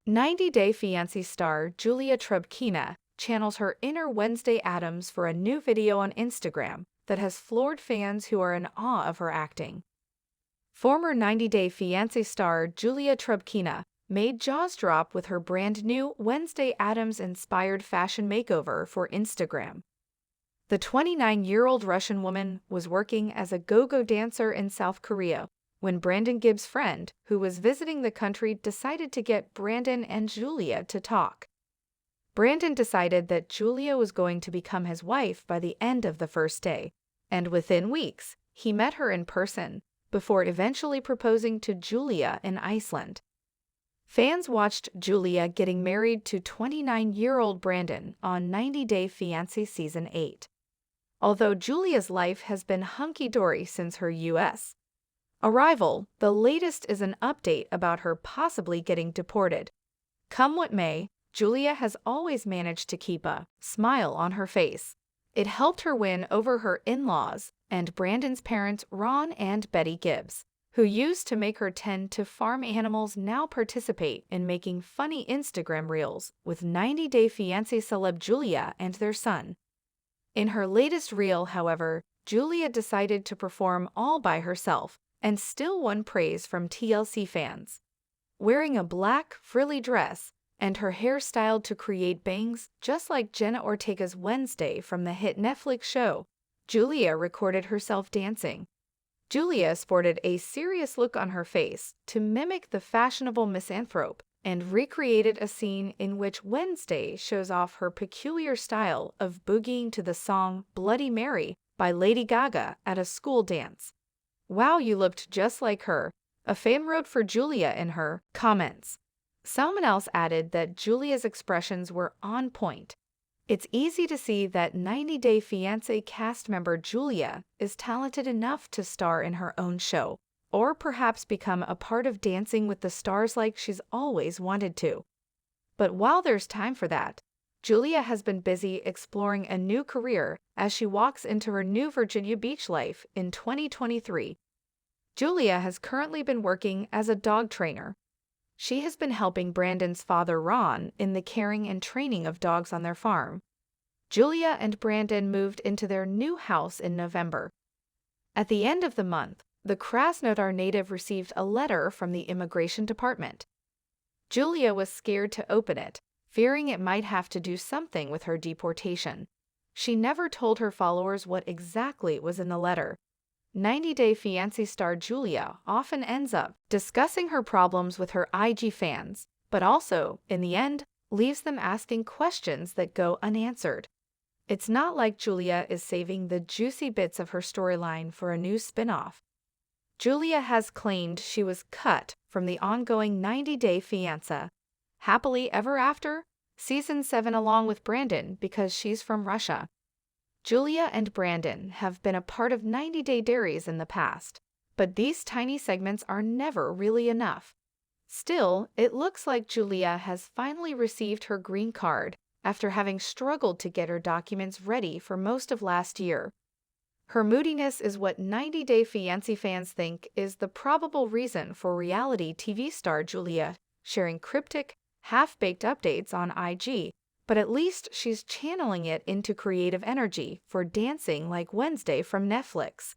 90 Day Fiancé star Julia Trubkina channels her inner Wednesday Addams for a new video on Instagram that has floored fans who are in awe of her acting. Former 90 Day Fiancé star Julia Trubkina made jaws drop with her brand new Wednesday Addams-inspired fashion makeover for Instagram. The 29-year-old Russian woman was working as a go-go dancer in South Korea when Brandon Gibbs' friend, who was visiting the country, decided to get Brandon and Julia to talk. Brandon decided that Julia was going to become his wife by the end of the first day, and within weeks, he met her in person, before eventually proposing to Julia in Iceland. Fans watched Julia getting married to 29-year-old Brandon on 90 Day Fiancé Season 8. Although Julia's life has been hunky-dory since her U.S. arrival, the latest is an update about her possibly getting deported. Come what may, Julia has always managed to keep a smile on her face. It helped her win over her in-laws and Brandon's parents Ron and Betty Gibbs, who used to make her tend to farm animals, now participate in making funny Instagram reels with 90 Day Fiancé celeb Julia and their son. In her latest reel, however, Julia decided to perform all by herself and still won praise from TLC fans. Wearing a black, frilly dress and her hair styled to create bangs just like Jenna Ortega's Wednesday from the hit Netflix show, Julia recorded herself dancing. Julia sported a serious look on her face to mimic the fashionable misanthrope and recreated a scene in which Wednesday shows off her peculiar style of boogieing to the song Bloody Mary by Lady Gaga at a school dance. "Wow, you looked just like her," a fan wrote for Julia in her comments. Someone else added that Julia's expressions were on point. It's easy to see that 90 Day Fiancé cast member Julia is talented enough to star in her own show, or perhaps become a part of Dancing with the Stars like she's always wanted to. But while there's time for that, Julia has been busy exploring a new career as she walks into her new Virginia Beach life in 2023. Julia has currently been working as a dog trainer. She has been helping Brandon's father Ron in the caring and training of dogs on their farm. Julia and Brandon moved into their new house in November. At the end of the month, the Krasnodar native received a letter from the immigration department. Julia was scared to open it, fearing it might have to do something with her deportation. She never told her followers what exactly was in the letter. 90 Day Fiancé star Julia often ends up discussing her problems with her IG fans, but also, in the end, leaves them asking questions that go unanswered. It's not like Julia is saving the juicy bits of her storyline for a new spin-off. Julia has claimed she was cut from the ongoing 90 Day Fiancé Happily Ever After Season 7 along with Brandon because she's from Russia. Julia and Brandon have been a part of 90 Day Diaries in the past, but these tiny segments are never really enough. Still, it looks like Julia has finally received her green card after having struggled to get her documents ready for most of last year. Her moodiness is what 90 Day Fiancé fans think is the probable reason for reality TV star Julia sharing cryptic, half-baked updates on IG, but at least she's channeling it into creative energy for Dancing like Wednesday from Netflix.